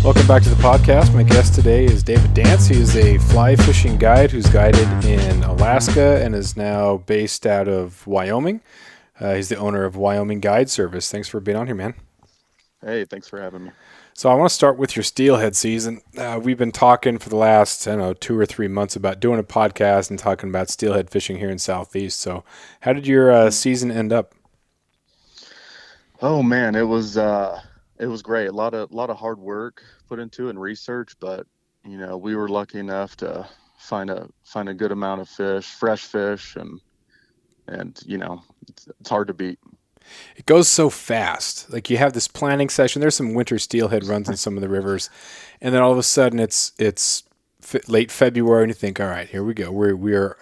Welcome back to the podcast. My guest today is David Dance. He is a fly fishing guide who's guided in Alaska and is now based out of Wyoming. He's the owner of Wyoming Guide Service. Thanks for being on here, man. Hey, thanks for having me. So I want to start with your steelhead season. We've been talking for the last, 2 or 3 months about doing a podcast and talking about steelhead fishing here in Southeast. So how did your season end up? Oh man, it was great. A lot of hard work put into it and research, but we were lucky enough to find a good amount of fish, fresh fish, and it's hard to beat. It goes so fast. Like you have this planning session. There's some winter steelhead runs in some of the rivers, and then all of a sudden it's late February, and you think, all right, here we go. We're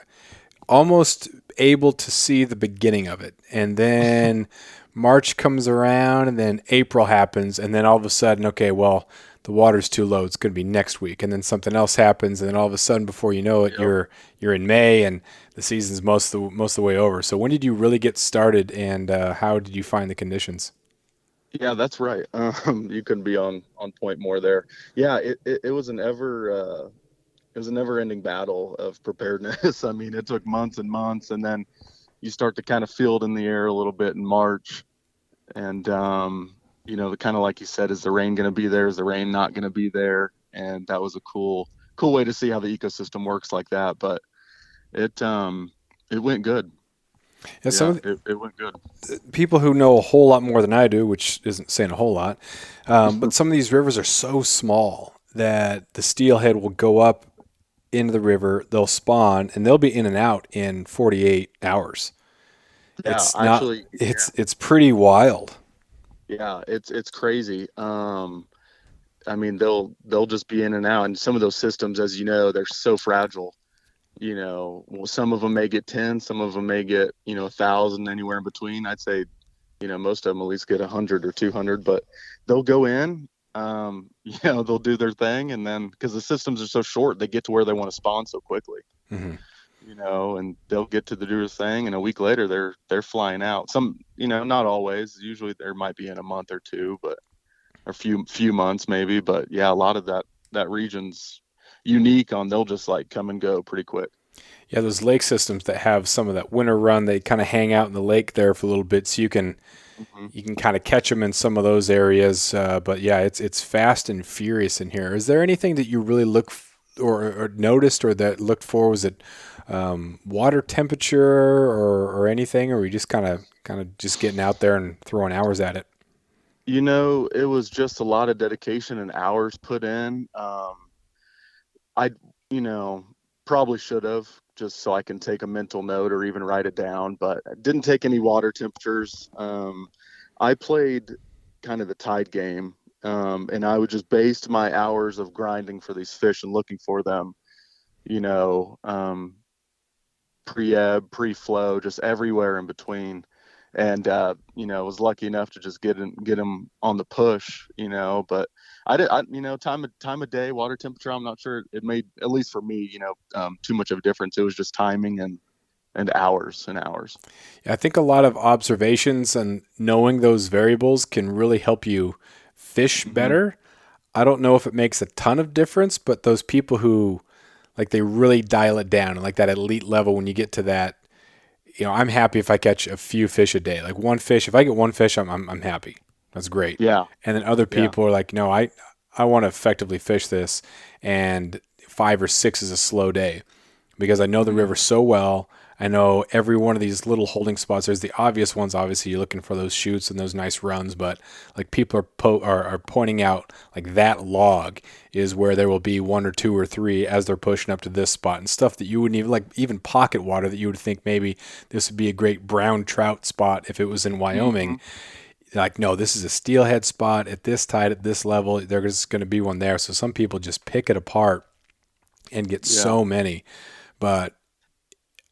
almost able to see the beginning of it, and then March comes around, and then April happens, and then all of a sudden, okay, well, the water's too low. It's going to be next week, and then something else happens, and then all of a sudden, before you know it, Yep. you're in May, and the season's most of the way over. So when did you really get started, and how did you find the conditions? Yeah, that's right. You couldn't be on point more there. Yeah, it was a never-ending battle of preparedness. I mean, it took months and months, and then you start to kind of feel it in the air a little bit in March. And the kind of like you said, is the rain going to be there? Is the rain not going to be there? And that was a cool way to see how the ecosystem works like that. But it went good. Yeah, some Yeah, of it went good. the people who know a whole lot more than I do, which isn't saying a whole lot, but some of these rivers are so small that the steelhead will go up into the river, they'll spawn, and they'll be in and out in 48 hours. Yeah, It's not. actually, yeah, It's pretty wild. yeah, it's crazy. I mean, they'll just be in and out, and some of those systems, as you know, they're so fragile. Well, some of them may get 10, some of them may get 1,000, anywhere in between. I'd say most of them at least get 100 or 200, but they'll go in, they'll do their thing, and then because the systems are so short, they get to where they want to spawn so quickly. Hmm. And they'll get to the do their thing, and a week later they're flying out. Some, not always. Usually there might be in a month or two, but or few months maybe. But yeah, a lot of that region's unique on they'll just like come and go pretty quick. Yeah, those lake systems that have some of that winter run, they kind of hang out in the lake there for a little bit, so Hmm. you can kind of catch them in some of those areas. But yeah, it's fast and furious in here. Is there anything that you really or noticed or that looked for? Was it water temperature or anything, or were you just kind of just getting out there and throwing hours at it? It was just a lot of dedication and hours put in. I, you know, Probably should have just so I can take a mental note or even write it down, but I didn't take any water temperatures. I played kind of the tide game, and I would just based my hours of grinding for these fish and looking for them, you know, um, pre-ebb, pre-flow, just everywhere in between. And was lucky enough to just get him on the push, But time of day, water temperature. I'm not sure it made, at least for me, too much of a difference. It was just timing and hours and hours. Yeah, I think a lot of observations and knowing those variables can really help you fish Hmm. better. I don't know if it makes a ton of difference, but those people who like they really dial it down and like that elite level when you get to that, I'm happy if I catch a few fish a day. Like one fish, if I get one fish, I'm happy. That's great. Yeah, And then other yeah. people are like, no, I want to effectively fish this, and 5 or 6 is a slow day because I know the Hmm. river so well. I know every one of these little holding spots. There's the obvious ones. Obviously, you're looking for those shoots and those nice runs, but like people are pointing out like that log is where there will be 1 or 2 or 3 as they're pushing up to this spot and stuff that you wouldn't even like even pocket water that you would think maybe this would be a great brown trout spot if it was in Hmm. Wyoming. Like, no, this is a steelhead spot at this tide at this level. There's going to be one there. So some people just pick it apart and get Yeah. so many. But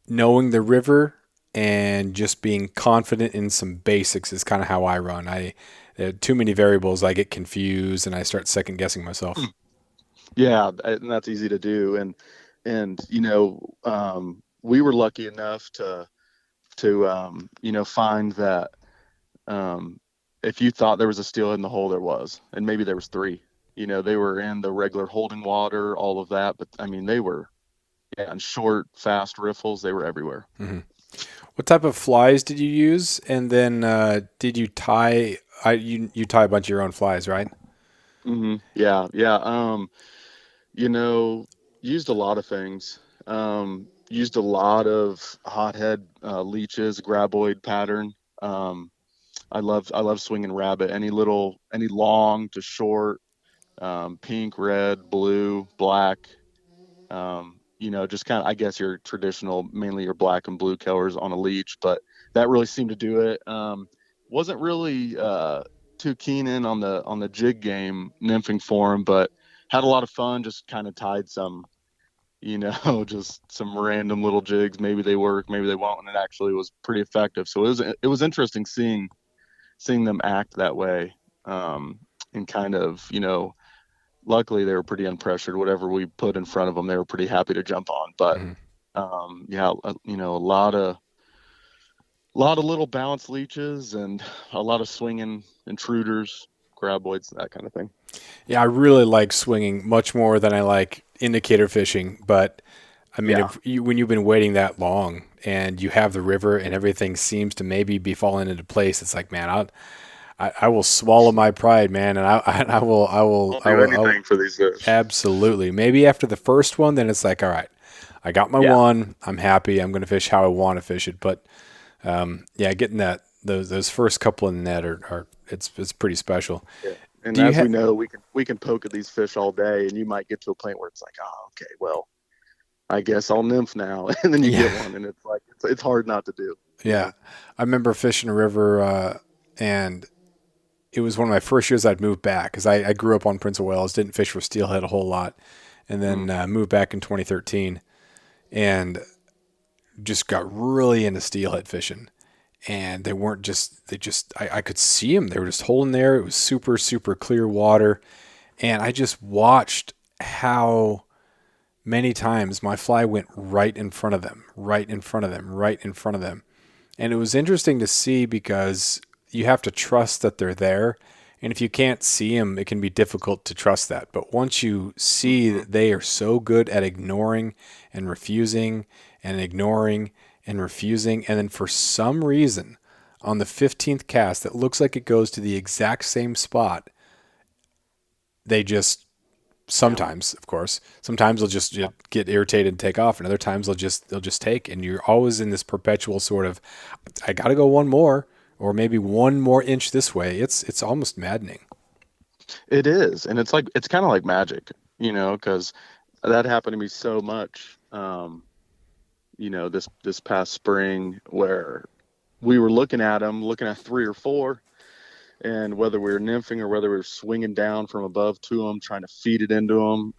knowing the river and just being confident in some basics is kind of how I run. There are too many variables. I get confused and I start second guessing myself. Yeah, and that's easy to do. And we were lucky enough to find that um, if you thought there was a steelhead in the hole, there was, and maybe there was three. They were in the regular holding water, all of that, but I mean, they were, yeah, in short, fast riffles, they were everywhere. Hmm. What type of flies did you use? And then did you tie? You tie a bunch of your own flies, right? Yeah, yeah. You know, used a lot of things. Used a lot of hothead leeches, graboid pattern. Um, I love swinging rabbit. Any long to short, pink, red, blue, black. Just kind of, I guess, your traditional, mainly your black and blue colors on a leech, but that really seemed to do it. Wasn't really too keen in on the jig game nymphing form, but had a lot of fun. Just kind of tied some, just some random little jigs. Maybe they work, maybe they won't, and it actually was pretty effective. So it was interesting seeing them act that way, and kind of, luckily they were pretty unpressured. Whatever we put in front of them, they were pretty happy to jump on. But Hmm. yeah, a lot of little bounce leeches and a lot of swinging intruders, graboids, that kind of thing. Yeah, I really like swinging much more than I like indicator fishing. But I mean, Yeah, when you've been waiting that long and you have the river and everything seems to maybe be falling into place, it's like, man, I will swallow my pride, man, and I'll do I will anything for these fish. absolutely. Maybe after the first one, then it's like, all right, I got my Yeah, one. I'm happy. I'm going to fish how I want to fish it. But yeah, getting those first couple in the net are it's pretty special. yeah. And Do you as we have? know, we can poke at these fish all day, and you might get to a point where it's like, oh, okay, well, I guess I'll nymph now, and then you Yeah, get one, and it's like it's hard not to do, you yeah. know. I remember fishing a river, and it was one of my first years I'd moved back because I grew up on Prince of Wales, didn't fish for steelhead a whole lot, and then Mm. moved back in 2013 and just got really into steelhead fishing. And they weren't just I could see them. They were just holding there. It was super super clear water, and I just watched how many times my fly went right in front of them, right in front of them, right in front of them. And it was interesting to see because you have to trust that they're there. And if you can't see them, it can be difficult to trust that. But once you see Hmm. that they are so good at ignoring and refusing and ignoring and refusing, and then for some reason on the 15th cast that looks like it goes to the exact same spot, they just Yeah, sometimes, of course, sometimes they'll just yeah. get irritated and take off, and other times they'll just take, and you're always in this perpetual sort of, I got to go one more, or maybe one more inch this way. It's almost maddening. It is, and it's kind of like magic, because that happened to me so much. This past spring where we were looking at three or four, and whether we were nymphing or whether we were swinging down from above to them, trying to feed it into them,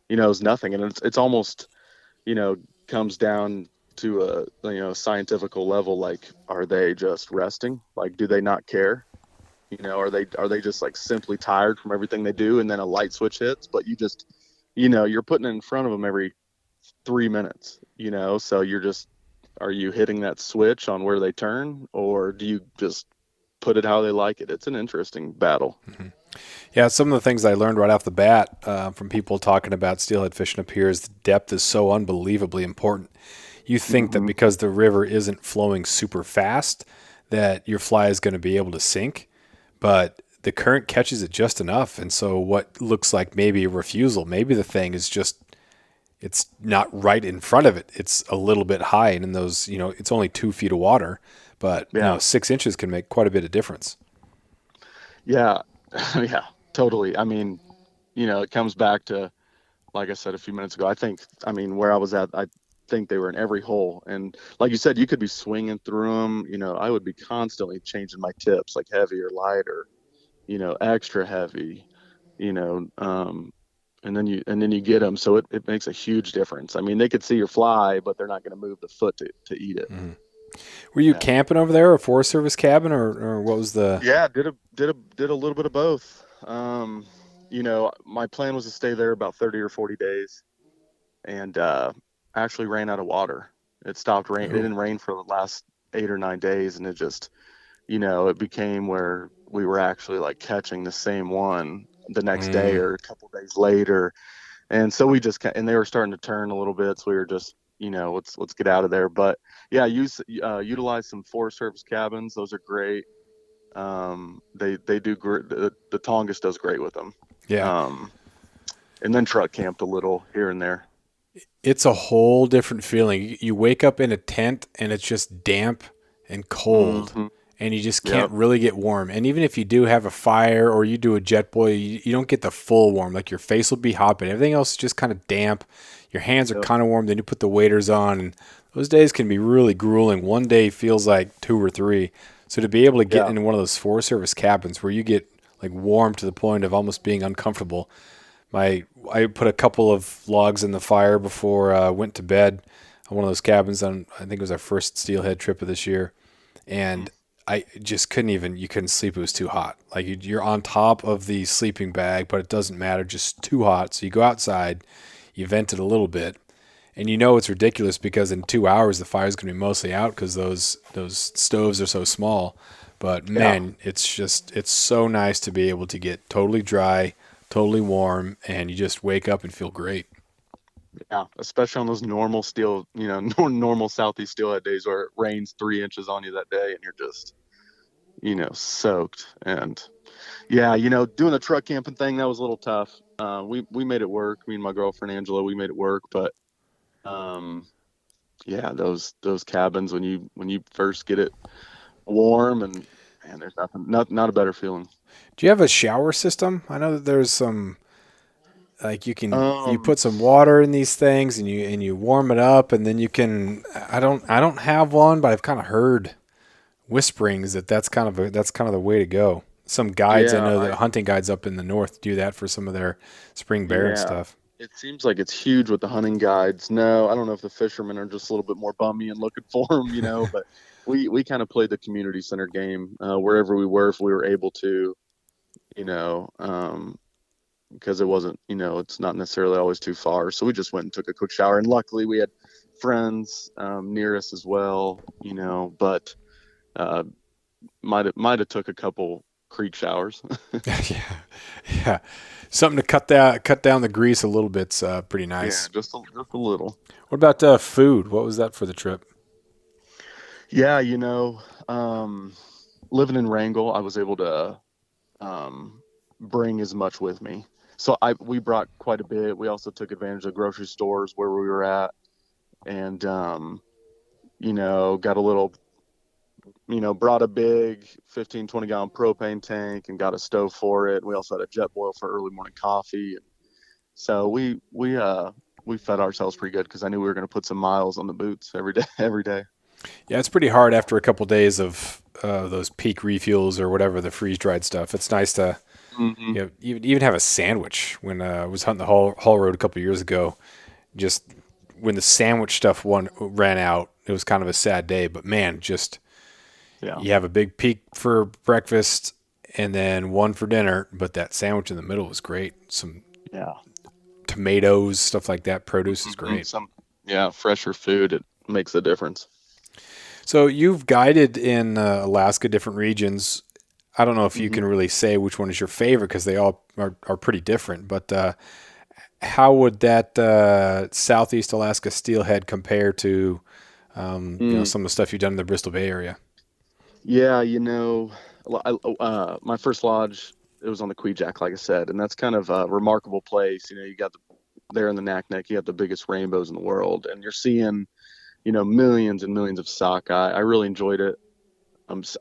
it was nothing, and it's almost, you know, comes down to a scientifical level. Like, are they just resting? Like, do they not care? Are they just like simply tired from everything they do, and then a light switch hits, but you're putting it in front of them every 3 minutes, so are you hitting that switch on where they turn, or do you just put it how they like it? It's an interesting battle. Yeah, some of the things I learned right off the bat from people talking about steelhead fishing up here is the depth is so unbelievably important. You think that Hmm. because the river isn't flowing super fast, that your fly is going to be able to sink, but the current catches it just enough. And so, what looks like maybe a refusal, maybe the thing is just it's not right in front of it. It's a little bit high, and in those, it's only 2 feet of water, but Yeah, 6 inches can make quite a bit of difference. yeah. Yeah, totally. I mean, it comes back to, like I said a few minutes ago, I mean, where I was at, I think they were in every hole. And like you said, you could be swinging through them. I would be constantly changing my tips, like heavier, lighter, extra heavy, you know, and then you get them. So it makes a huge difference. I mean, they could see your fly, but they're not going to move the foot to eat it. Mhm. Were you Yeah. camping over there, a Forest Service cabin, or what was the? Yeah, did a little bit of both. My plan was to stay there about 30 or 40 days, and actually ran out of water. It stopped rain. It Oh, didn't rain for the last 8 or 9 days, and it became where we were actually like catching the same one the next day Mm, or a couple days later. And so we just and they were starting to turn a little bit, so we were just, let's get out of there. But yeah, utilize some Forest Service cabins. Those are great. They do great. The Tongass does great with them. yeah. Um, and then truck camped a little here and there. It's a whole different feeling. You wake up in a tent and it's just damp and cold, Hmm. and you just can't Yep. really get warm. And even if you do have a fire or you do a jet boil, you don't get the full warm. Like your face will be hot, but everything else is just kind of damp. Your hands are Yep. kind of warm. Then you put the waders on, and those days can be really grueling. One day feels like two or three. So to be able to get Yeah. into one of those Forest Service cabins where you get like warm to the point of almost being uncomfortable, I put a couple of logs in the fire before I went to bed on one of those cabins on, I think it was our first Steelhead trip of this year, Mm. and I just couldn't even, you couldn't sleep. It was too hot. Like you're on top of the sleeping bag, but it doesn't matter, just too hot. So you go outside, you vent it a little bit, and you know it's ridiculous because in 2 hours the fire's going to be mostly out because those stoves are so small. But Yeah. man, it's so nice to be able to get totally dry, totally warm, and you just wake up and feel great. Yeah. Especially on those normal normal southeast steelhead days where it rains 3 inches on you that day and you're just, soaked. And yeah, doing the truck camping thing, that was a little tough. We made it work. Me and my girlfriend Angela, we made it work. But um, yeah, those cabins when you first get it warm, and man, there's not a better feeling. Do you have a shower system? I know that there's some, like you Um, put some water in these things and you warm it up and then you can, I don't have one, but I've kind of heard whisperings that that's kind of the way to go. Some guides, I yeah, know that I hunting guides up in the north do that for some of their spring bear and yeah. stuff. It seems like it's huge with the hunting guides. No, I don't know if the fishermen are just a little bit more bummy and looking for them, but we kind of played the community center game wherever we were, if we were able to, you know, um, because it wasn't, it's not necessarily always too far. So we just went and took a quick shower, and luckily we had friends near us as well, but uh, might have took a couple creek showers. Yeah, yeah, something to cut down the grease a little bit's pretty Yeah, nice. just a little. What about food? What was that for the trip? Yeah, living in Wrangell, I was able to bring as much with me. So we brought quite a bit. We also took advantage of grocery stores where we were at, and got a little, brought a big 15, 20 gallon propane tank and got a stove for it. We also had a jet boil for early morning coffee. So we fed ourselves pretty good because I knew we were going to put some miles on the boots every day, every day. Yeah, it's pretty hard after a couple days of those peak refuels or whatever the freeze dried stuff. It's nice to Hmm. even have a sandwich. When I was hunting the Hall Road a couple years ago, just when the sandwich stuff one ran out, it was kind of a sad day. But man, just Yeah. you have a big peak for breakfast and then one for dinner, but that sandwich in the middle was great. Some Yeah. tomatoes, stuff like that. Produce is Hmm. great. Yeah, fresher food, it makes a difference. So you've guided in Alaska, different regions. I don't know if you Hmm. can really say which one is your favorite because they all are pretty different. But how would that Southeast Alaska steelhead compare to Mm. some of the stuff you've done in the Bristol Bay area? Yeah, my first lodge, it was on the Kvichak, like I said, and that's kind of a remarkable place. You got there in the Naknek, you have the biggest rainbows in the world, and you're seeing, millions and millions of sockeye. I really enjoyed it.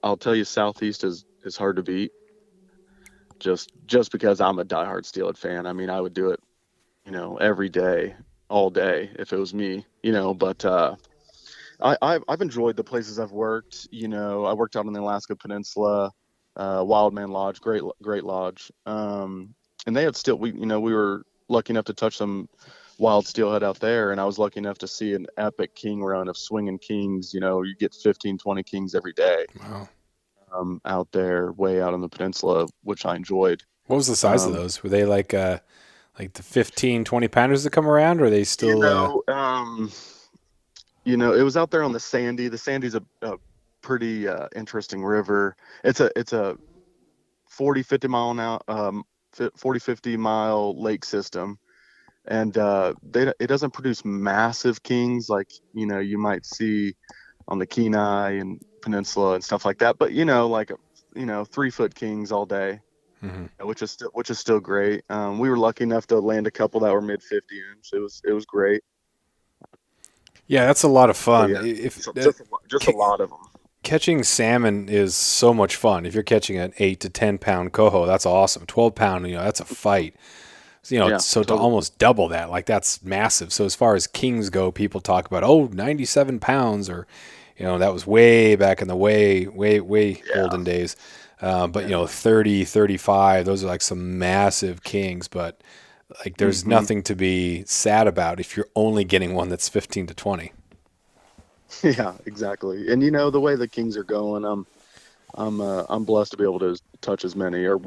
I'll tell you, Southeast is hard to beat, just because I'm a diehard Steelhead fan. I mean, I would do it, every day, all day if it was me, but I've enjoyed the places I've worked. I worked out on the Alaska Peninsula, Wildman Lodge, great lodge. And they had we were lucky enough to touch some wild steelhead out there, and I was lucky enough to see an epic king run of swinging kings. You get 15, 20 kings every day Wow. out there, way out on the peninsula, which I enjoyed. What was the size of Um, those? Were they like the 15, 20 pounders that come around, or are they you still know, um, it was out there on the Sandy. The Sandy's a pretty interesting river. It's a 40, 50 mile an hour, 40, 50 mile lake system. And it doesn't produce massive kings like, you might see on the Kenai and Peninsula and stuff like that. But, like, 3 foot kings all day, Hmm. which is still great. We were lucky enough to land a couple that were mid 50 inch. It was great. Yeah, that's a lot of But fun. yeah, If so just a lot of them. catching salmon is so much fun. If you're catching an 8 to 10 pound coho, that's awesome. 12 pound, that's a fight. So, Yeah, so to totally. almost double that, like that's massive. So as far as kings go, people talk about, oh, 97 pounds, or that was way back in the way Yeah, olden days. But yeah. 30, 35, those are like some massive kings. But like, there's Hmm. nothing to be sad about if you're only getting one that's 15 to 20. Yeah, exactly. And the way the Kings are going, I'm blessed to be able to touch as many, or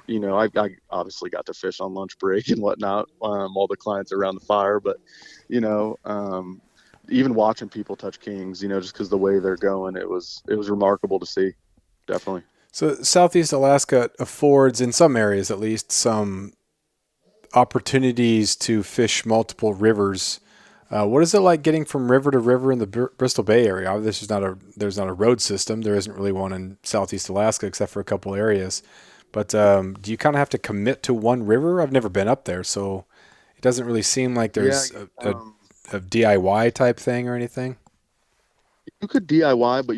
I obviously got to fish on lunch break and whatnot, while the clients are around the fire. But you know, even watching people touch Kings, just because the way they're going, it was remarkable to see. Definitely. So Southeast Alaska affords, in some areas at least, some opportunities to fish multiple rivers. What is it like getting from river to river in the Bristol Bay area? This is not there's not a road system. There isn't really one in Southeast Alaska except for a couple areas. But do you kind of have to commit to one river? I've never been up there, so it doesn't really seem like Yeah. there's a DIY type thing or anything. You could DIY, but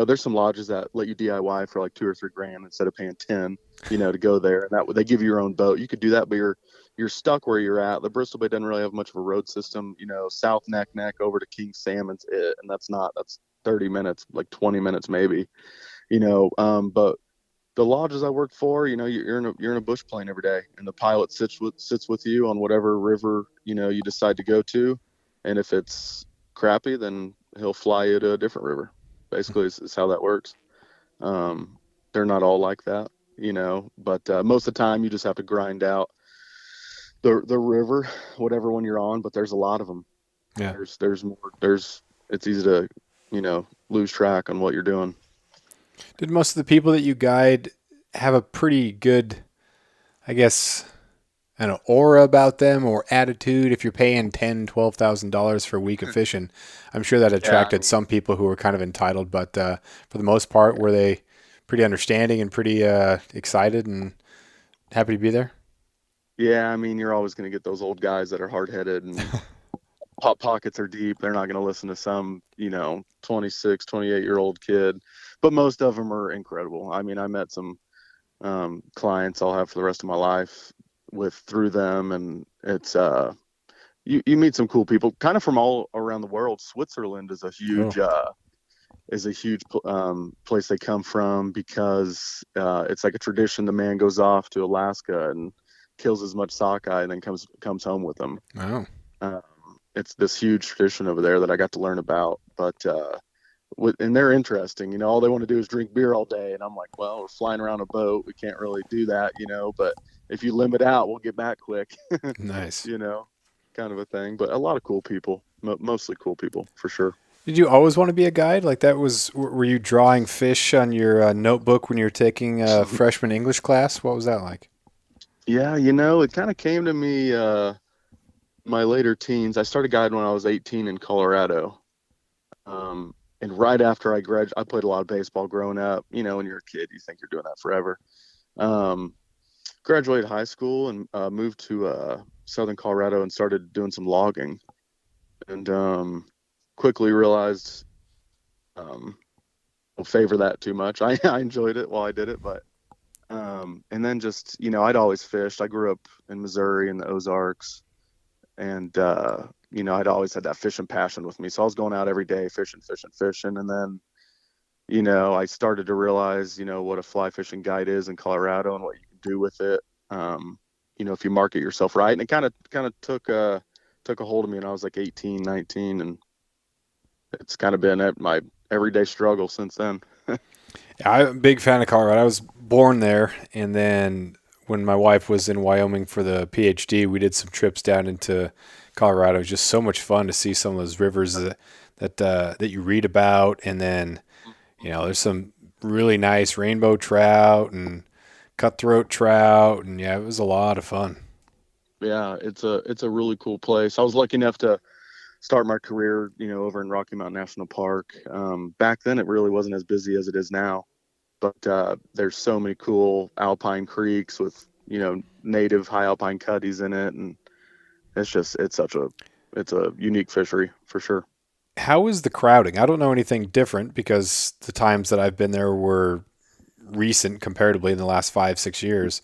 there's some lodges that let you DIY for like 2 or 3 grand instead of paying 10, to go there, and that they give you your own boat. You could do that, but you're stuck where you're at. The Bristol Bay doesn't really have much of a road system. South Neck over to King Salmon's it, and that's 30 minutes, like 20 minutes maybe. But the lodges I work for, you're in a bush plane every day, and the pilot sits with you on whatever river you decide to go to, and if it's crappy, then he'll fly you to a different river. Basically, is how that works. Um, they're not all like that, but most of the time you just have to grind out the river, whatever one you're on. But there's a lot of them. Yeah. There's more. It's easy to lose track on what you're doing. Did most of the people that you guide have a pretty good, I guess, an aura about them or attitude? If you're paying $10,000, $12,000 for a week of fishing, I'm sure that Yeah, I attracted mean, some people who were kind of entitled. But for the most part, were they pretty understanding and pretty excited and happy to be there? yeah. I mean, you're always going to get those old guys that are hard headed and pockets are deep. They're not going to listen to some 26, 28-year-old kid. But most of them are incredible. I mean, I met some clients I'll have for the rest of my life with through them, and it's you meet some cool people kind of from all around the world. Switzerland Oh, is a huge place they come from, because it's like a tradition. The man goes off to Alaska and kills as much sockeye and then comes home with them. wow. um, it's this huge tradition over there that I got to learn about. But and they're interesting. All they want to do is drink beer all day, and I'm like, well, we're flying around a boat, we can't really do that. But if you limit out, we'll get back quick. Nice. you know Kind of a thing. But a lot of cool people, mostly cool people for sure. Did you always want to be a guide? Like that was, were you drawing fish on your notebook when you were taking a freshman English class? What was that like? Yeah, it kind of came to me my later teens. I started guiding when I was 18 in Colorado. And right after I graduated, I played a lot of baseball growing up. When you're a kid, you think you're doing that forever. Um, Graduated high school and moved to Southern Colorado and started doing some logging. And quickly realized don't favor that too much. I enjoyed it while I did it, but and then just I'd always fished. I grew up in Missouri in the Ozarks, and I'd always had that fishing passion with me. So I was going out every day fishing, fishing, fishing, and then I started to realize what a fly fishing guide is in Colorado and what you can do with it. If you market yourself right, and it kind of took a hold of me when I was like 18, 19, and it's kind of been my everyday struggle since then. I'm a big fan of Colorado. I was born there, and then when my wife was in Wyoming for the PhD, we did some trips down into Colorado. It was just so much fun to see some of those rivers that you read about, and then there's some really nice rainbow trout and cutthroat trout, and yeah, it was a lot of fun. Yeah, it's a really cool place. I was lucky enough to start my career, over in Rocky Mountain National Park. Back then, it really wasn't as busy as it is now, but there's so many cool alpine creeks with native high alpine cuddies in it, and it's a unique fishery for sure. How is the crowding? I don't know anything different because the times that I've been there were recent comparatively in the last 5, 6 years.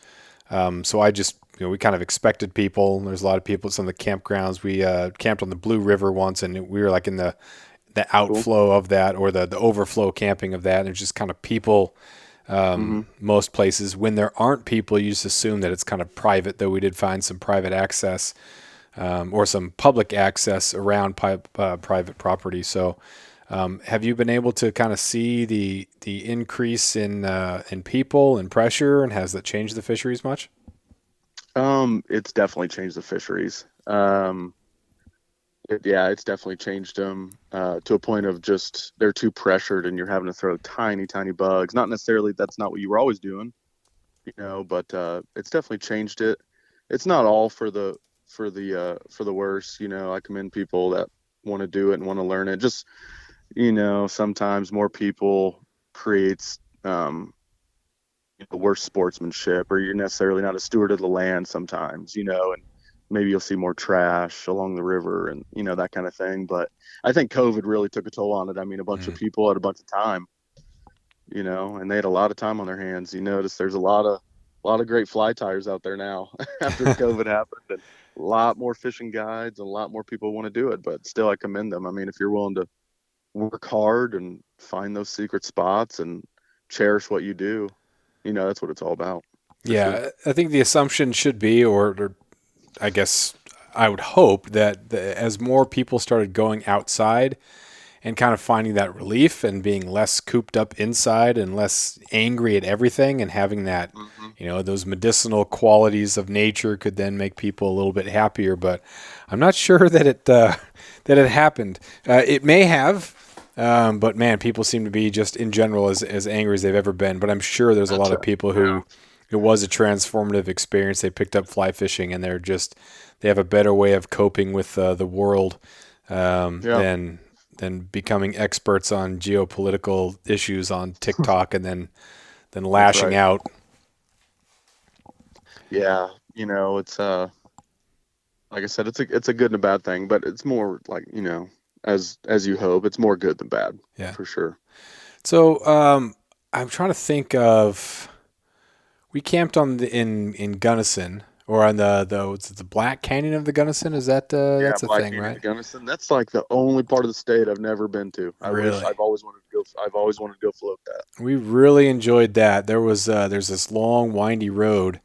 So I just, we kind of expected people. There's a lot of people at some of the campgrounds. We camped on the Blue River once, and we were like in the Cool. outflow of that or the overflow camping of that. And there's just kind of people Hmm. most places. When there aren't people, you just assume that it's kind of private, though we did find some private access or some public access around private property. So have you been able to kind of see the increase in people and pressure, and has that changed the fisheries much? It's definitely changed the fisheries. Yeah, it's definitely changed them to a point of just they're too pressured, and you're having to throw tiny, tiny bugs. Not necessarily that's not what you were always doing, but it's definitely changed it. It's not all for the worse. I commend people that want to do it and want to learn it. Just sometimes more people creates worse sportsmanship, or you're necessarily not a steward of the land sometimes, and maybe you'll see more trash along the river and that kind of thing. But I think COVID really took a toll on it. I mean, a bunch of Mm. people had a bunch of time, and they had a lot of time on their hands. You notice there's a lot of great fly tires out there now after COVID happened, and a lot more fishing guides and a lot more people want to do it. But still, I commend them. I mean, if you're willing to work hard and find those secret spots and cherish what you do, that's what it's all about, for sure. Yeah, I think the assumption should be, or I guess I would hope that as more people started going outside and kind of finding that relief and being less cooped up inside and less angry at everything and having that, Hmm. those medicinal qualities of nature could then make people a little bit happier. But I'm not sure that it happened. It may have. But man, people seem to be just in general as angry as they've ever been. But I'm sure there's a lot That's of it. people Yeah. who it was a transformative experience. They picked up fly fishing and they have a better way of coping with the world Yeah. than becoming experts on geopolitical issues on TikTok and then That's lashing right. out. Yeah. It's like I said, it's a good and a bad thing, but it's more like, as you hope, it's more good than bad, Yeah. for sure. So I'm trying to think of. We camped on in Gunnison or on what's it, the Black Canyon of the Gunnison. Is that Yeah, that's a Black thing, Canyon right? of Gunnison. That's like the only part of the state I've never been to. Really? I've always wanted to go float that. We really enjoyed that. There's this long, windy road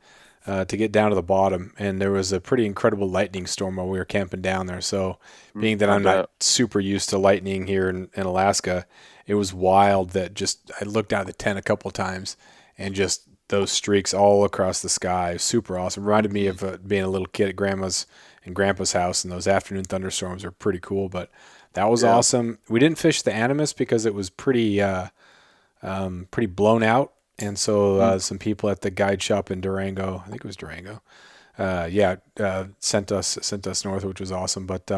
to get down to the bottom, and there was a pretty incredible lightning storm while we were camping down there. So, being that I I'm not bet. super used to lightning here in Alaska, it was wild. That just I looked down at the tent a couple of times, and just those streaks all across the sky, super awesome. Reminded me Hmm. of being a little kid at Grandma's and Grandpa's house, and those afternoon thunderstorms are pretty cool. But that was Yeah. awesome. We didn't fish the Animus because it was pretty blown out. And so Mm. some people at the guide shop in Durango, I think it was Durango, sent us north, which was awesome. But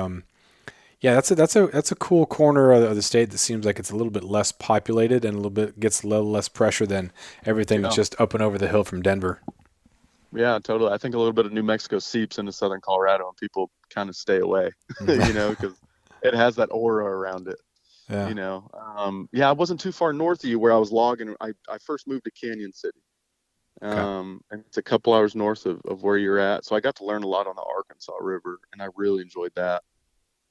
yeah, that's a cool corner of the state that seems like it's a little bit less populated and a little bit gets a little less pressure than everything that's Yeah. just up and over the hill from Denver. Yeah, totally. I think a little bit of New Mexico seeps into southern Colorado, and people kind of stay away, because it has that aura around it. Yeah. Yeah, I wasn't too far north of you where I was logging. I first moved to Canyon City, Okay. and it's a couple hours north of where you're at. So I got to learn a lot on the Arkansas River, and I really enjoyed that.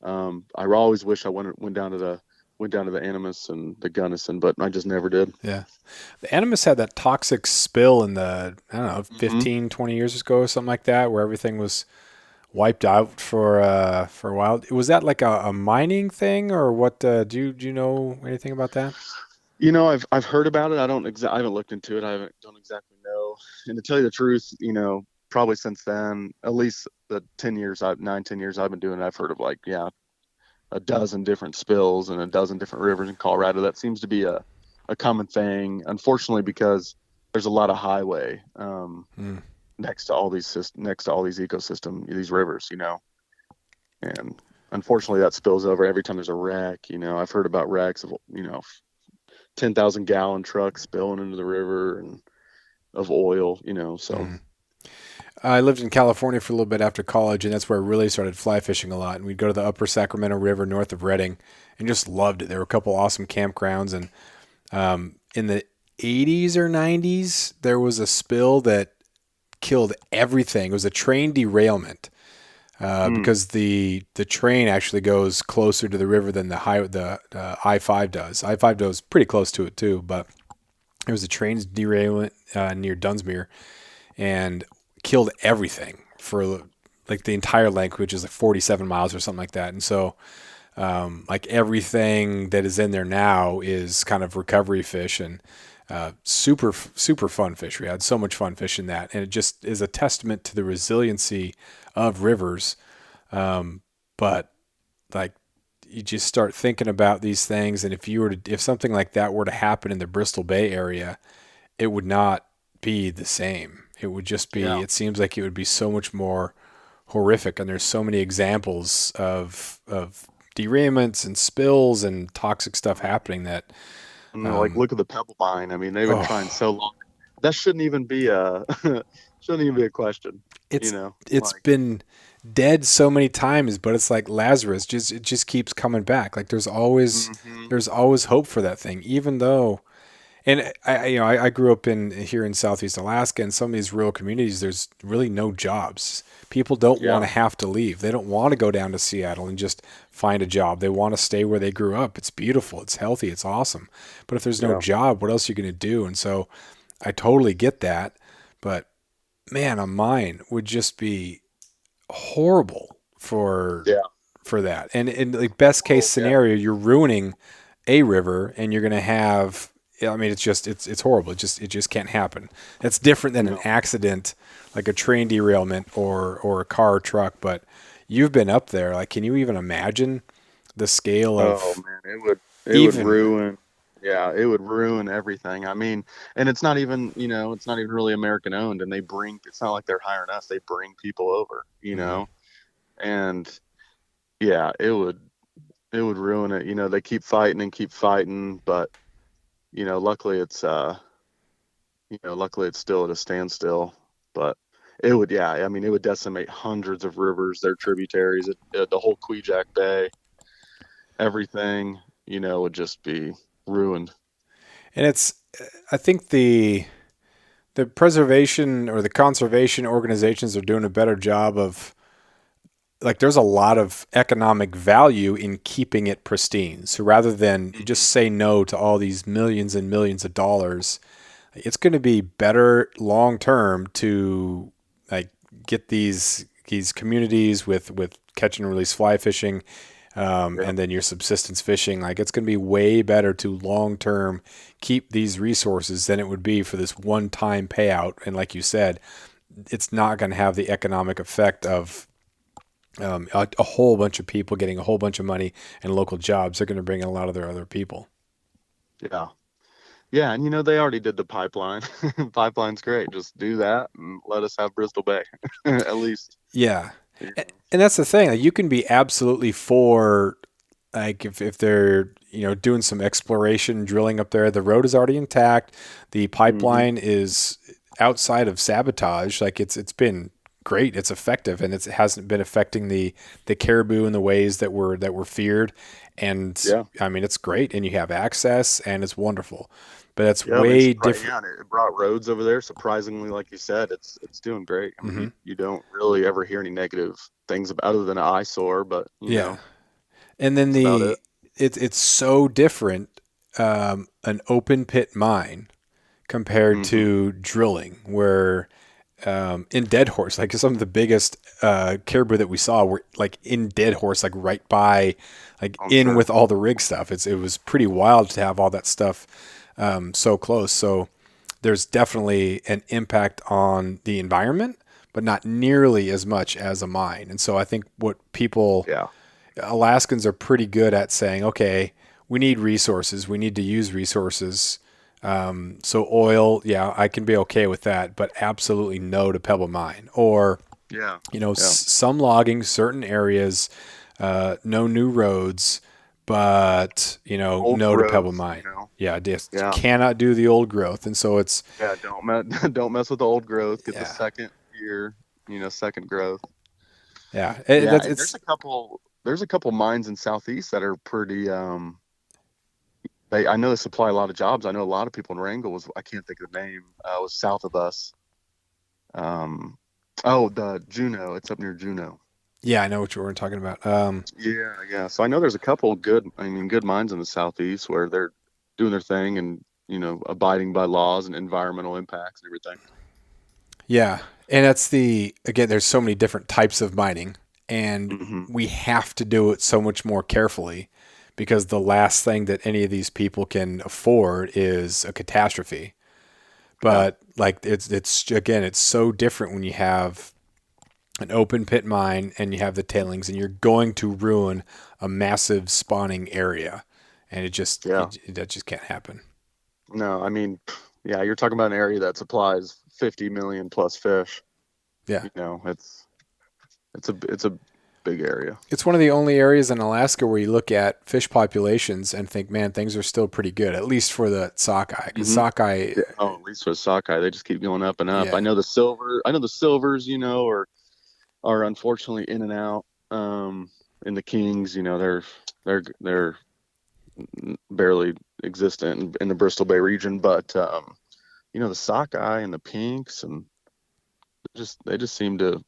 I always wish I went down to the Animus and the Gunnison, but I just never did. Yeah. The Animus had that toxic spill in the, I don't know, Hmm. 15, 20 years ago or something like that, where everything was wiped out for a while. Was that like a mining thing or what? Do you know anything about that? I've heard about it. I haven't looked into it. Don't exactly know. And to tell you the truth, probably since then, at least the 10 years, 9, 10 years I've been doing it, I've heard of like, yeah, a dozen different spills and a dozen different rivers in Colorado. That seems to be a common thing, unfortunately, because there's a lot of highway Mm. next to all these ecosystem, these rivers, and unfortunately that spills over every time there's a wreck. I've heard about wrecks of 10,000 gallon trucks spilling into the river and of oil. So Mm. I lived in California for a little bit after college, and that's where I really started fly fishing a lot. And we'd go to the Upper Sacramento River north of Redding, and just loved it. There were a couple awesome campgrounds, and in the 80s or 90s, there was a spill that killed everything. It was a train derailment mm, because the train actually goes closer to the river than the I-5 does. I-5 goes pretty close to it too, but it was a train's derailment near Dunsmuir and killed everything for like the entire length, which is like 47 miles or something like that. And so like everything that is in there now is kind of recovery fish and super super fun fish. We had so much fun fishing that, and it just is a testament to the resiliency of rivers. But like you just start thinking about these things, and if something like that were to happen in the Bristol Bay area, it would not be the same. It would just be. yeah. It seems like it would be so much more horrific, and there's so many examples of derailments and spills and toxic stuff happening that Like, um, look at the Pebble Mine. I mean, they've been trying oh, so long. That shouldn't even be a question. it's it's Like, been dead so many times, but it's like Lazarus, just it just keeps coming back. Like hmm there's always hope for that thing, even though. And I grew up in here in Southeast Alaska, and some of these rural communities, there's really no jobs. People don't want yeah, to have to leave. They don't want to go down to Seattle and just find a job. They want to stay where they grew up. It's beautiful. It's healthy. It's awesome. But if there's no yeah, job, what else are you going to do? And so I totally get that. But man, a mine would just be horrible yeah. for that. And in like best case Well, yeah. scenario, you're ruining a river, and you're going to have. I mean, it's horrible. It just can't happen. That's different than an No. accident, like a train derailment or a car or truck. But you've been up there. Like, can you even imagine the scale Oh of man, it would even? ruin. Yeah, it would ruin everything. I mean, and it's not even really American owned, and it's not like they're hiring us. They bring people over, Mhm. and yeah, it would ruin it. They keep fighting and keep fighting, but luckily luckily it's still at a standstill. But yeah, I mean, it would decimate hundreds of rivers, their tributaries, the whole Kwijak Bay, everything, would just be ruined. And I think the preservation or the conservation organizations are doing a better job of like there's a lot of economic value in keeping it pristine. So rather than just hmm say no to all these millions and millions of dollars, it's going to be better long term to like get these communities with catch and release fly fishing, Yeah. and then your subsistence fishing. Like it's going to be way better to long term keep these resources than it would be for this one time payout. And like you said, it's not going to have the economic effect of a whole bunch of people getting a whole bunch of money and local jobs. They're going to bring in a lot of their other people. Yeah. Yeah. And they already did the pipeline. Pipeline's great. Just do that and let us have Bristol Bay at least. Yeah. You know. And that's the thing. Like, you can be absolutely for like if they're doing some exploration drilling up there, the road is already intact, the hmm pipeline is outside of sabotage. Like it's been great, it's effective, and it hasn't been affecting the caribou in the ways that were feared. And Yeah. I mean, it's great, and you have access, and it's wonderful. But that's Yeah. I mean, way different. yeah, and it brought roads over there. Surprisingly, like you said, it's doing great. I mean, Hmm. you don't really ever hear any negative things about other than an eyesore, but Yeah. And then that's about it. it's so different, an open pit mine compared hmm to drilling, where in Dead Horse, like some of the biggest caribou that we saw were like in Dead Horse, like right by, like I'm in sure. with all the rig stuff. It was pretty wild to have all that stuff so close. So there's definitely an impact on the environment, but not nearly as much as a mine. And so I think what people Yeah. Alaskans are pretty good at saying, okay, we need resources. We need to use resources. So oil, yeah, I can be okay with that, but absolutely no to Pebble Mine. Or, Yeah. Yeah. some logging, certain areas, no new roads, but, Old no to Pebble growth, Mine. Yeah, just Yeah. cannot do the old growth. And so it's, Yeah. Don't mess with the old growth. Get the yeah, second year, second growth. yeah, Yeah. that's, And it's, there's a couple mines in Southeast that are pretty, I know they supply a lot of jobs. I know a lot of people in Wrangell I can't think of the name, was south of us. Um, oh, the Juneau. It's up near Juneau. yeah, I know what you're talking about. Yeah, yeah. So I know there's a couple good mines in the southeast where they're doing their thing and abiding by laws and environmental impacts and everything. Yeah. And again, there's so many different types of mining, and Hmm. we have to do it so much more carefully because the last thing that any of these people can afford is a catastrophe. Yeah, But like it's again, it's so different when you have an open pit mine and you have the tailings and you're going to ruin a massive spawning area. And yeah. that just can't happen. No, I mean, yeah, you're talking about an area that supplies 50 million plus fish. Yeah. It's a big area. It's one of the only areas in Alaska where you look at fish populations and think, man, things are still pretty good, at least for the sockeye. Because Hmm. sockeye, Yeah. Oh, at least with sockeye, they just keep going up and up. yeah, I know the silvers, are unfortunately in and out. And the kings, they're barely existent in the Bristol Bay region, but the sockeye and the pinks and they just seem to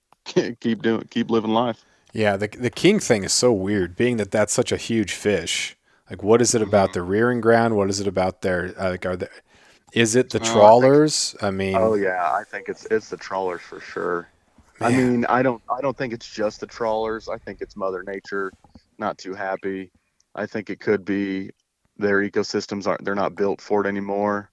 keep living life. yeah, the king thing is so weird, being that that's such a huge fish. Like, what is it about Hmm. the rearing ground? What is it about their, is it the Oh, I think. trawlers? I Oh mean, yeah, I think it's the trawlers for sure. I man, mean, I don't think it's just the trawlers. I think it's Mother Nature not too happy. I think it could be their ecosystems aren't they're not built for it anymore.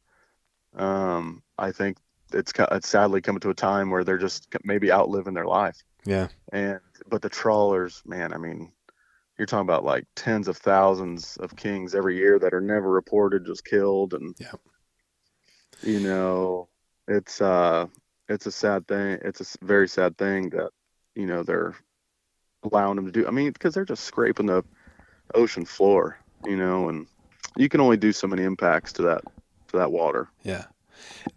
I think it's sadly coming to a time where they're just maybe outliving their life. yeah, And but the trawlers, man, I mean, you're talking about like tens of thousands of kings every year that are never reported, just killed, and yeah, you know, it's uh, it's a sad thing. It's a very sad thing that they're allowing them to do. I mean, because they're just scraping the ocean floor, and you can only do so many impacts to that water yeah.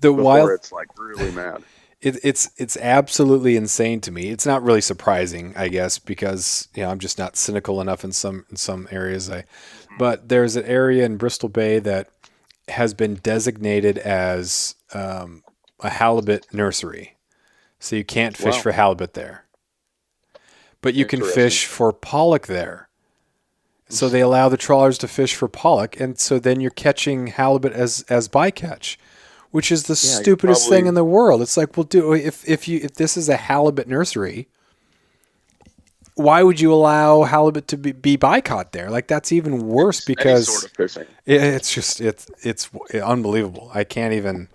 The before wild, it's like really mad. it's absolutely insane to me. It's not really surprising, I guess, because I'm just not cynical enough in some areas. Mhm. But there's an area in Bristol Bay that has been designated as a halibut nursery, so you can't fish Wow, for halibut there, but you can interesting. fish for pollock there. So they allow the trawlers to fish for pollock, and so then you're catching halibut as bycatch, which is the Yeah, you're stupidest thing probably in the world. It's like, well, if this is a halibut nursery, why would you allow halibut to be bycaught there? Like that's even worse any sort because of fishing. it's just it's unbelievable. I can't even.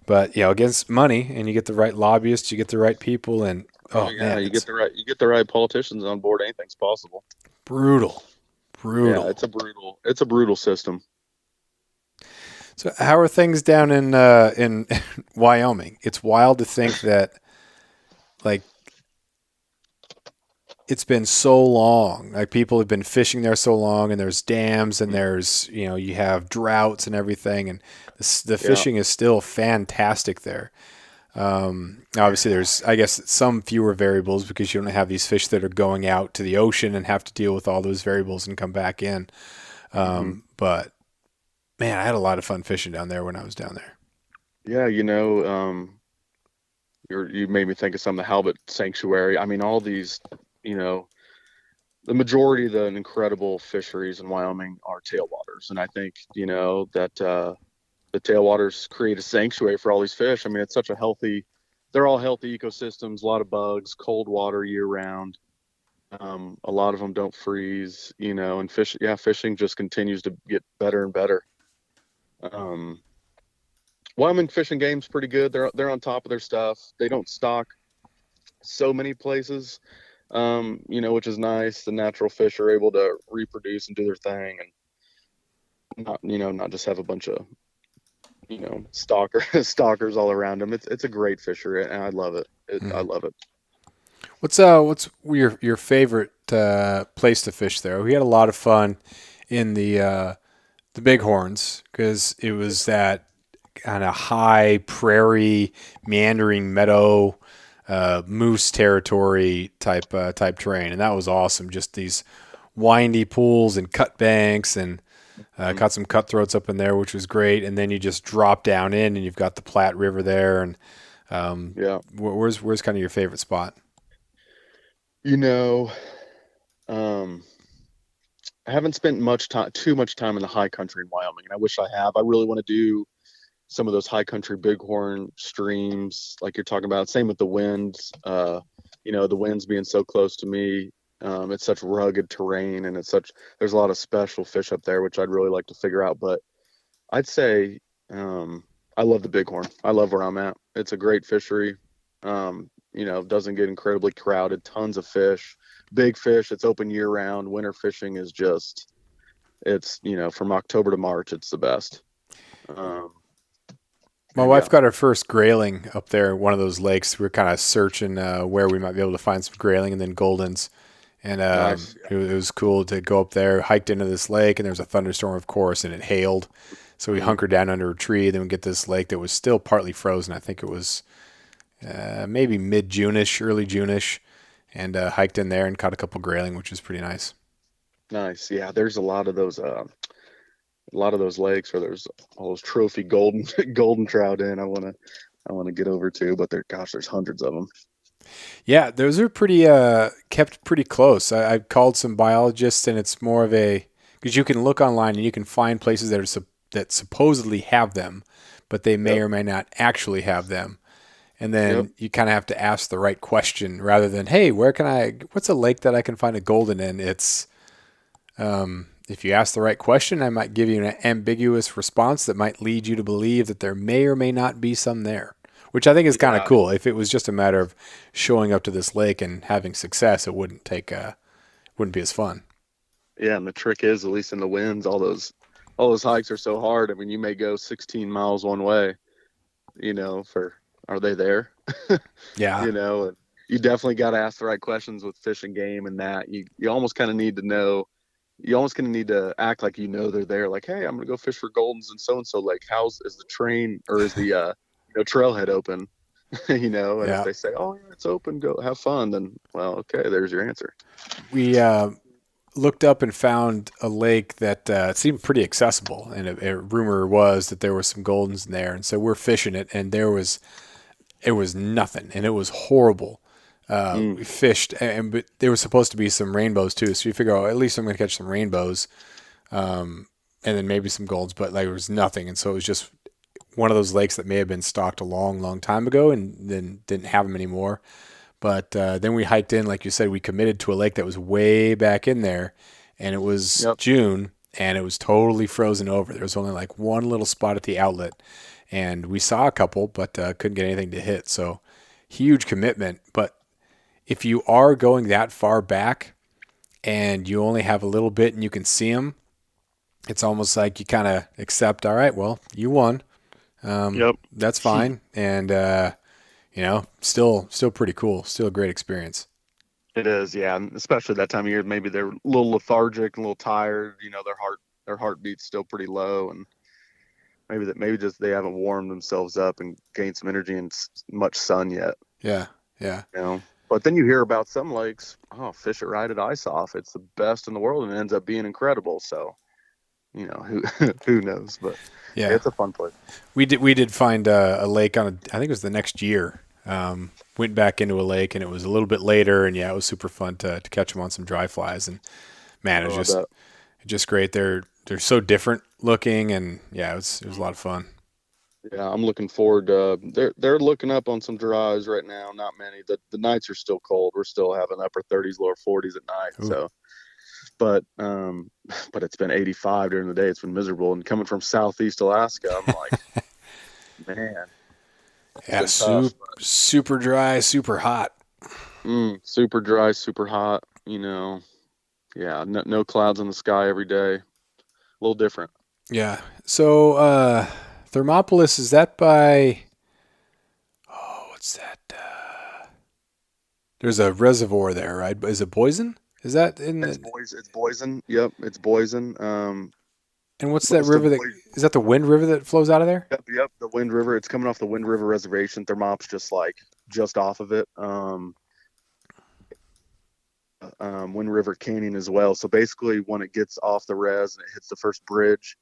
But against money, and you get the right lobbyists, you get the right people, and Oh oh yeah, man, it's you get the right politicians on board. Anything's possible. brutal, Yeah, brutal. it's a brutal system. So how are things down in Wyoming? It's wild to think that like it's been so long. Like people have been fishing there so long, and there's dams, and Mhm. there's you have droughts and everything, and the Yeah. fishing is still fantastic there. Obviously, Yeah. there's I guess some fewer variables because you don't have these fish that are going out to the ocean and have to deal with all those variables and come back in. Hmm. But man, I had a lot of fun fishing down there when I was down there. Yeah, you made me think of some of the halibut sanctuary. I mean, all these, you know, the majority of the incredible fisheries in Wyoming are tailwaters, and I think that the tailwaters create a sanctuary for all these fish. I mean, it's such a healthy. They're all healthy ecosystems, a lot of bugs, cold water year round. A lot of them don't freeze, and fishing just continues to get better and better. Um, Wyoming fishing game's pretty good. They're on top of their stuff. They don't stock so many places, which is nice. The natural fish are able to reproduce and do their thing, and not just have a bunch of stalkers all around them. It's a great fishery, and I love it. I Mhm. love it. What's your favorite place to fish there? We had a lot of fun in the Bighorns because it was that kind of high prairie, meandering meadow, moose territory type terrain, and that was awesome. Just these windy pools and cut banks, and Mm, caught some cutthroats up in there, which was great. And then you just drop down in, and you've got the Platte River there. And yeah. where's kind of your favorite spot? You know, um, I haven't spent too much time in the high country in Wyoming, and I wish I have. I really want to do some of those high country bighorn streams, like you're talking about. Same with the winds. The winds being so close to me. It's such rugged terrain, and there's a lot of special fish up there, which I'd really like to figure out. But I'd say I love the bighorn. I love where I'm at. It's a great fishery. Doesn't get incredibly crowded. Tons of fish, big fish. It's open year round. Winter fishing is just it's from October to March. It's the best. Um, My and wife yeah, got her first grayling up there, one of those lakes. We were kind of searching where we might be able to find some grayling and then goldens. And nice. it was cool to go up there, hiked into this lake, and there was a thunderstorm, of course, and it hailed. So we Mm, hunkered down under a tree. Then we get this lake that was still partly frozen. I think it was maybe mid June-ish, early June-ish, and hiked in there and caught a couple grayling, which was pretty nice. nice. Yeah, there's a lot of those lakes where there's all those trophy golden golden trout in. I want to get over to, but there's hundreds of them. Yeah, those are pretty kept pretty close. I've called some biologists, and it's more of a because you can look online and you can find places that supposedly have them, but they may Yep. or may not actually have them. And Yep. then you kind of have to ask the right question rather than, "Hey, what's a lake that I can find a golden in?" It's if you ask the right question, I might give you an ambiguous response that might lead you to believe that there may or may not be some there, which I think is kind of Yeah. cool. If it was just a matter of showing up to this lake and having success, it wouldn't be as fun. Yeah, and the trick is, at least in the winds, all those hikes are so hard. I mean, you may go 16 miles one way, for are they there? Yeah, And you definitely got to ask the right questions with fish and game, and that you almost kind of need to know. You almost gonna need to act like they're there. Like, hey, I'm gonna go fish for goldens and so and so. Like, is the train or is the trailhead open? And if yeah. they say, oh yeah, it's open, go have fun, then well, okay, there's your answer. We looked up and found a lake that seemed pretty accessible, and a rumor was that there were some goldens in there, and so we're fishing it, and it was nothing, and it was horrible. Mm, We fished, but there was supposed to be some rainbows too. So you figure, oh, at least I'm going to catch some rainbows, and then maybe some golds. But like, there was nothing, and so it was just one of those lakes that may have been stocked a long, long time ago, and then didn't have them anymore. But then we hiked in, like you said, we committed to a lake that was way back in there, and it was yep. June, and it was totally frozen over. There was only like one little spot at the outlet, and we saw a couple, but couldn't get anything to hit. So huge commitment, but if you are going that far back and you only have a little bit and you can see them, it's almost like you kind of accept, all right, well, you won. Yep. That's fine. And, still pretty cool. Still a great experience. It is, yeah, and especially that time of year. Maybe they're a little lethargic, a little tired. Their heartbeat's still pretty low, and maybe just they haven't warmed themselves up and gained some energy and much sun yet. Yeah. Yeah. you know. But then you hear about some lakes, oh, fish it right at ice off. It's the best in the world and it ends up being incredible. So, who who knows? But Yeah. it's a fun place. We did find a lake I think it was the next year. Went back into a lake and it was a little bit later and yeah, it was super fun to catch them on some dry flies and man, Oh, I bet. it's just great. They're so different looking and yeah, it was a lot of fun. Yeah, I'm looking forward. They're looking up on some dries right now. Not many. The nights are still cold. We're still having upper 30s, lower 40s at night. Ooh. So, but but it's been 85 during the day. It's been miserable. And coming from Southeast Alaska, I'm like, man, it's Yeah, been tough. super dry, super hot. Super dry, super hot. Yeah, no clouds in the sky every day. A little different. Yeah. So Thermopolis, is that by, oh, what's that? There's a reservoir there, right? Is it Boise? Is that in It's the, Boise. It's Boise. Yep, it's Boise. and what's that Most of river that, Boise. is that the Wind River that flows out of there? Yep, yep. The Wind River. It's coming off the Wind River Reservation. Thermop's just like just off of it. Wind River Canyon as well. So basically, when it gets off the res and it hits the first bridge,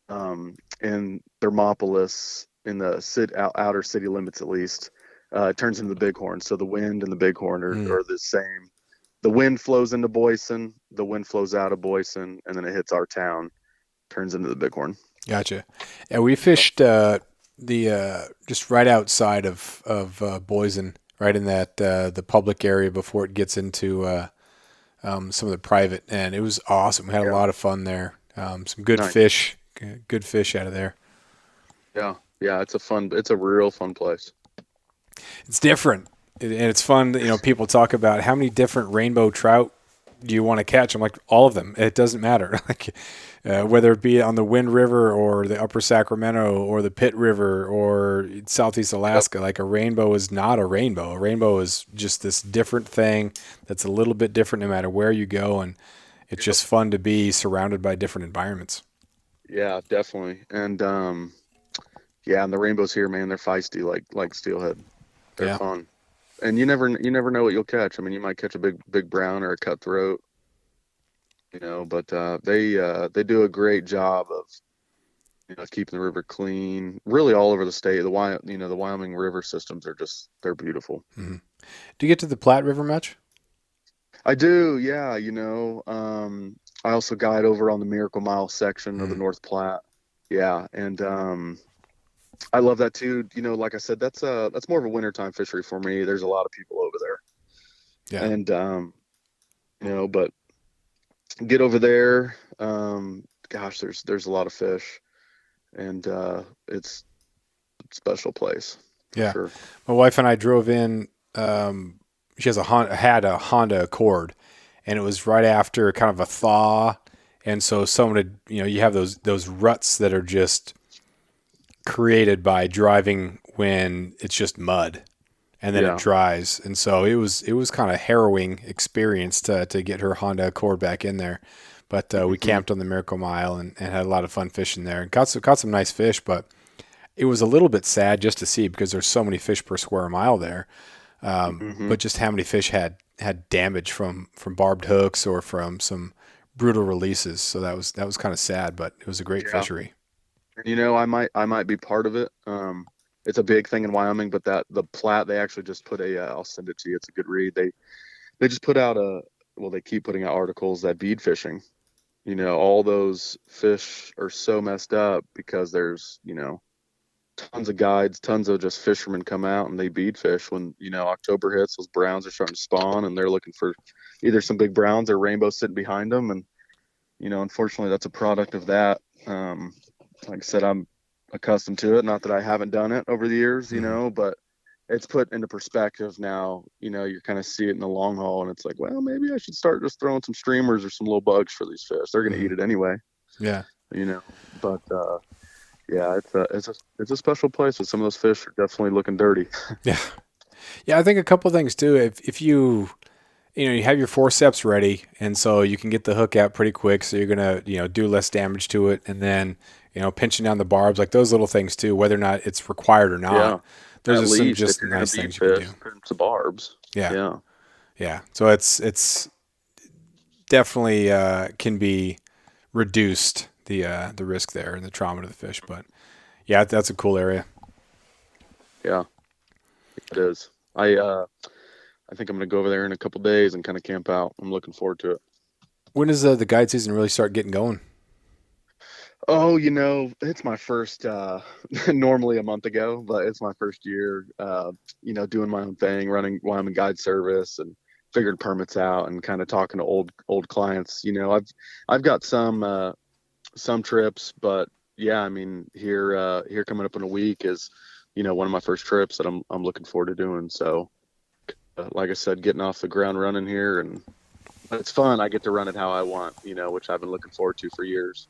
in Thermopolis, in the outer city limits at least, it turns into the Bighorn. So the Wind and the Bighorn Mm, are the same. The wind flows into Boyson, the wind flows out of Boyson, and then it hits our town, turns into the Bighorn. gotcha. And we fished the just right outside of Boise, right in that the public area before it gets into some of the private, and it was awesome. We had a Yeah, lot of fun there. Some good nice. fish, good fish out of there. Yeah, yeah. It's a real fun place. It's different, and it's fun. You know, people talk about how many different rainbow trout do you want to catch. I'm like, all of them. It doesn't matter. Like whether it be on the Wind River or the Upper Sacramento or the Pitt River or Southeast Yep. Alaska. Like a rainbow is not a rainbow. A rainbow is just this different thing that's a little bit different no matter where you go, and it's Yep. just fun to be surrounded by different environments. Yeah, definitely. And yeah, and the rainbows here, man, they're feisty like steelhead. They're Yeah. fun. And you never know what you'll catch. I mean, you might catch a big brown or a cutthroat, but they do a great job of keeping the river clean. Really, all over the state, the Wyoming river systems they're beautiful. Hmm. Do you get to the Platte River much? I do, yeah. I also guide over on the Miracle Mile section of the Mm. North Platte. Yeah, and I love that too. Like I said, that's more of a wintertime fishery for me. There's a lot of people over Yeah. there, and but get over there. Gosh, there's a lot of fish, and it's a special place for Yeah. sure. My wife and I drove in. She has had a Honda Accord, and it was right after kind of a thaw, and so someone had, you have those ruts that are just created by driving when it's just mud, and then it Yeah. dries, and so it was kind of harrowing experience to get her Honda Accord back in there, but we Hmm. camped on the Miracle Mile and had a lot of fun fishing there and caught some nice fish, but it was a little bit sad just to see because there's so many fish per square mile there. Hmm. But just how many fish had damage from barbed hooks or from some brutal releases. So that was kind of sad, but it was a great Yeah. fishery. I might be part of it. It's a big thing in Wyoming, but that the Platte, they actually just put I'll send it to you. It's a good read. They just put out well, they keep putting out articles that bead fishing. All those fish are so messed up because there's, tons of guides, tons of just fishermen come out and they bead fish when, October hits, those browns are starting to spawn and they're looking for either some big browns or rainbows sitting behind them. And, unfortunately that's a product of that. Like I said, I'm accustomed to it. Not that I haven't done it over the years, Hmm. but it's put into perspective now. You kind of see it in the long haul, and it's like, well, maybe I should start just throwing some streamers or some little bugs for these fish. They're going to Hmm. eat it anyway, Yeah. you know. But yeah, it's a special place. But some of those fish are definitely looking dirty. Yeah. Yeah. I think a couple things too. If you have your forceps ready, and so you can get the hook out pretty quick, so you're gonna do less damage to it, and then pinching down the barbs, like those little things too, whether or not it's required or not. Yeah, Those at are some least if just you're going to nice bead things you can do. fish, put in some barbs. Yeah, Yeah. yeah. So it's definitely can be reduced the risk there and the trauma to the fish, but yeah, that's a cool area. Yeah, it is. I think I'm going to go over there in a couple days and kind of camp out. I'm looking forward to it. When does the guide season really start getting going? Oh, it's my first, normally a month ago, but it's my first year, doing my own thing, running Wyoming Guide Service and figuring permits out and kind of talking to old clients. I've got some trips, but yeah, I mean, here coming up in a week is, one of my first trips that I'm looking forward to doing. So, like I said, getting off the ground running here, and it's fun. I get to run it how I want, which I've been looking forward to for years.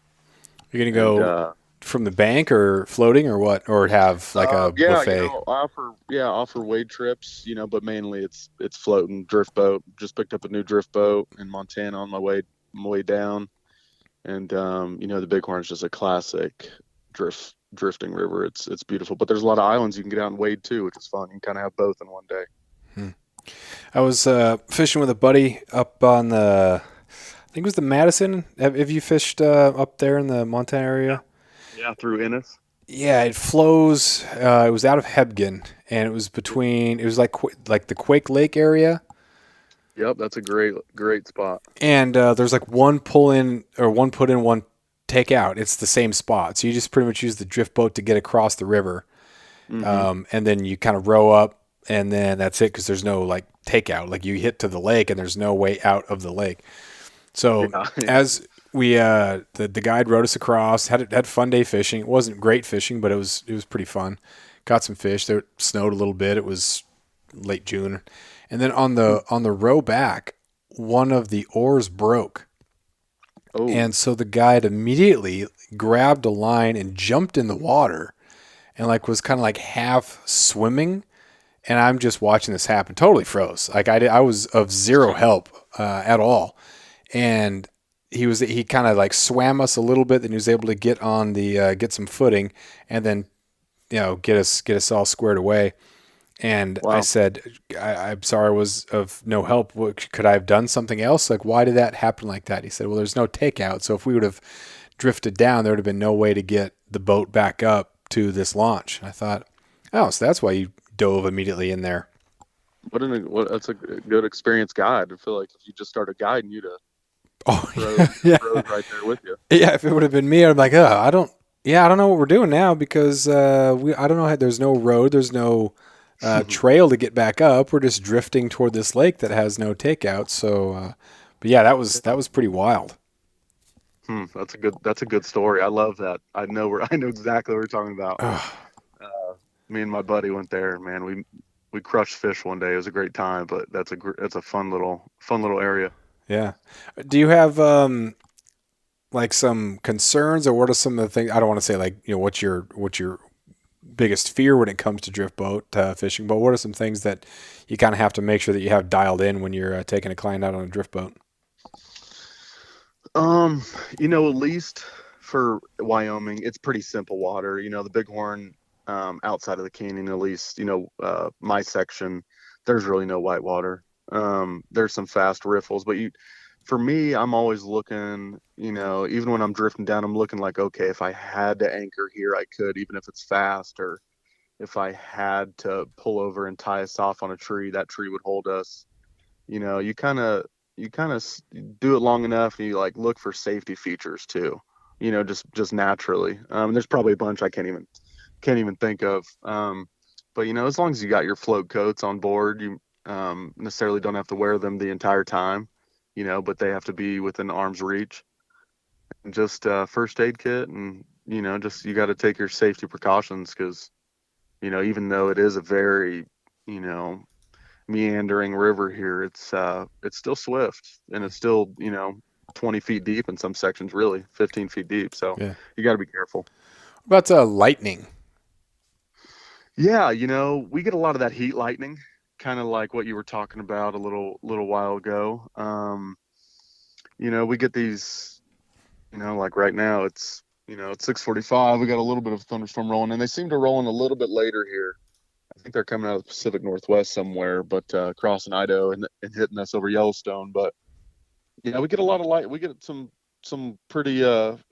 You're gonna And go from the bank or floating or what, or have like a Yeah, buffet? I offer wade trips, but mainly it's floating drift boat. Just picked up a new drift boat in Montana on my way down, and the Bighorn's just a classic drifting river. It's beautiful, but there's a lot of islands you can get out and wade too, which is fun. You can kind of have both in one day. Hmm. I was fishing with a buddy up on I think it was the Madison. Have you fished up there in the Montana Yeah, area? yeah, through Ennis. Yeah, it flows. It was out of Hebgen, and it was between. It was like the Quake Lake area, Yep, that's a great spot. and there's like one pull in or one put in, one take out. It's the same spot, so you just pretty much use the drift boat to get across the river, Hmm. and then you kind of row up, and then that's it because there's no like takeout. Like you hit to the lake, and there's no way out of the lake. So Yeah, yeah. as we the guide rode us across, had a fun day fishing. It wasn't great fishing, but it was pretty fun. Got some fish. There snowed a little bit. It was late June, and then on the row back, one of the oars broke, Oh, and so the guide immediately grabbed a line and jumped in the water, and like was kind of like half swimming. And I'm just watching this happen. Totally froze. Like I was of zero help at all, and he kind of like swam us a little bit. Then he was able to get on the get some footing, and then get us all squared away. And I wow. said, I'm sorry, I was of no help. Could I have done something else? Like, why did that happen like that? He said, well, there's no takeout. So if we would have drifted down, there would have been no way to get the boat back up to this launch. And I thought, oh, so that's why you dove immediately in there. That's a good experience guide. I feel like if you just started guiding, you'd have Oh, yeah. froze right there with you. Yeah, if it would have been me, I'm like, oh, I don't know what we're doing now because I don't know. There's no road, there's no trail to get back up. We're just drifting toward this lake that has no takeout. So, but yeah, that was pretty wild. That's a good story. I love that. I know exactly what we're talking about. Uh, Me and my buddy went there, and man. We crushed fish one day. It was a great time, but that's a fun little area. Yeah. Do you have like some concerns, or what are some of the things? I don't want to say like what's your biggest fear when it comes to drift boat fishing, but what are some things that you kind of have to make sure that you have dialed in when you're taking a client out on a drift boat? Um, at least for Wyoming, it's pretty simple water. The Bighorn, outside of the canyon, at least, my section, there's really no white water. There's some fast riffles, but for me, I'm always looking, even when I'm drifting down, I'm looking like, okay, if I had to anchor here, I could, even if it's fast, or if I had to pull over and tie us off on a tree, that tree would hold us. You know, you kind of do it long enough, and you like look for safety features too. Just naturally. There's probably a bunch I can't even think of. But as long as you got your float coats on board, you necessarily don't have to wear them the entire time. But they have to be within arm's reach. And just first aid kit, and just you got to take your safety precautions because even though it is a very you know meandering river here, it's still swift, and it's still 20 feet deep in some sections, really 15 feet deep. So Yeah. you got to be careful. What about lightning? Yeah, we get a lot of that heat lightning, kind of like what you were talking about a little while ago. We get these, like right now it's 6:45. We got a little bit of thunderstorm rolling, and they seem to roll in a little bit later here. I think they're coming out of the Pacific Northwest somewhere, but crossing Idaho and hitting us over Yellowstone. But yeah, we get a lot of light. We get some pretty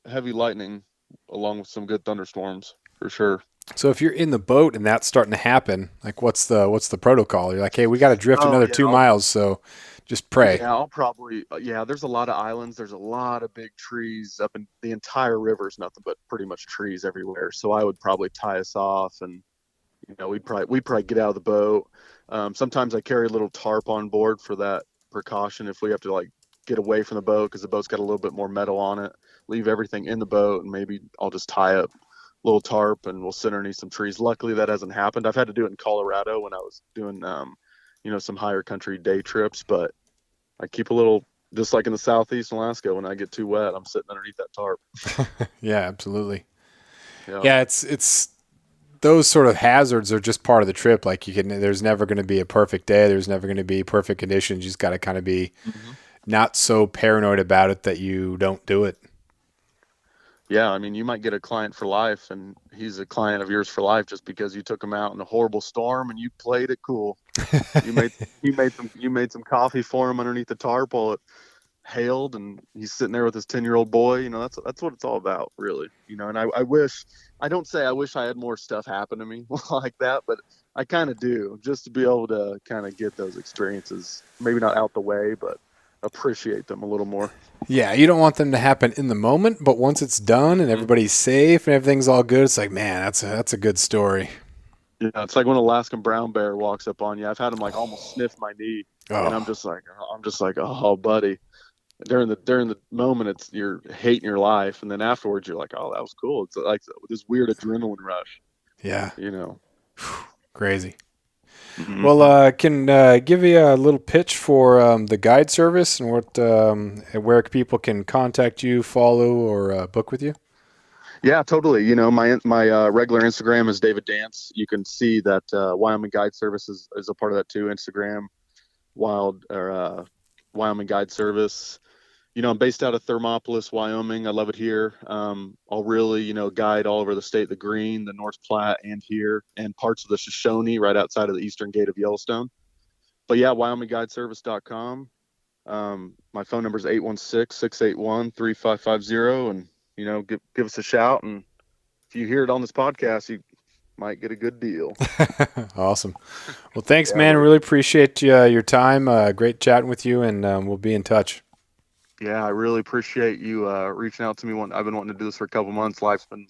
heavy lightning along with some good thunderstorms for sure. So if you're in the boat and that's starting to happen, like what's the protocol? You're like, hey, we got to drift Oh another yeah, 2 miles, so just pray. yeah. I'll probably yeah. There's a lot of islands. There's a lot of big trees up in the entire river. Is nothing but pretty much trees everywhere. So I would probably tie us off, and we'd probably get out of the boat. Sometimes I carry a little tarp on board for that precaution if we have to like get away from the boat because the boat's got a little bit more metal on it. Leave everything in the boat, and maybe I'll just tie up a little tarp and we'll sit underneath some trees. Luckily, that hasn't happened. I've had to do it in Colorado when I was doing some higher country day trips, but I keep a little. Just like in the southeast Alaska, when I get too wet, I'm sitting underneath that tarp. Yeah, absolutely. Yeah. Yeah, it's those sort of hazards are just part of the trip. Like there's never going to be a perfect day. There's never going to be perfect conditions. You just got to kind of be Hmm. not so paranoid about it that you don't do it. Yeah, I mean, you might get a client for life, and he's a client of yours for life just because you took him out in a horrible storm and you played it cool. You made some coffee for him underneath the tarp while it hailed, and he's sitting there with his 10-year-old boy. That's what it's all about, really. And I wish, I don't say I wish I had more stuff happen to me like that, but I kind of do, just to be able to kind of get those experiences, maybe not out the way, but appreciate them a little more. Yeah, you don't want them to happen in the moment, but once it's done and Hmm. everybody's safe and everything's all good, it's like, man, that's a good story. Yeah, it's like when an Alaskan brown bear walks up on you. I've had him like almost sniff my knee, and Oh, I'm just like, oh, buddy. During the moment, you're hating your life, and then afterwards, you're like, oh, that was cool. It's like this weird adrenaline rush, yeah, you know. crazy. Well, Hmm. can give you a little pitch for the guide service and what where people can contact you, follow, or book with you. Yeah, totally. My regular Instagram is David Dance. You can see that Wyoming Guide Service is a part of that too. Instagram, Wild or Wyoming Guide Service. I'm based out of Thermopolis, Wyoming. I love it here. I'll really, guide all over the state, the Green, the North Platte, and here, and parts of the Shoshone right outside of the eastern gate of Yellowstone. But yeah, WyomingGuideService.com. My phone number is 816-681-3550. And, give us a shout. And if you hear it on this podcast, you might get a good deal. Awesome. Well, thanks, Yeah, man. buddy. Really appreciate your time. Great chatting with you, and we'll be in touch. Yeah, I really appreciate you reaching out to me. I've been wanting to do this for a couple months. Life's been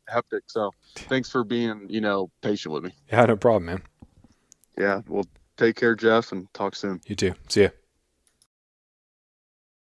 hectic, so thanks for being patient with me. Yeah, no problem, man. Yeah, well, take care, Jeff, and talk soon. You too. See ya.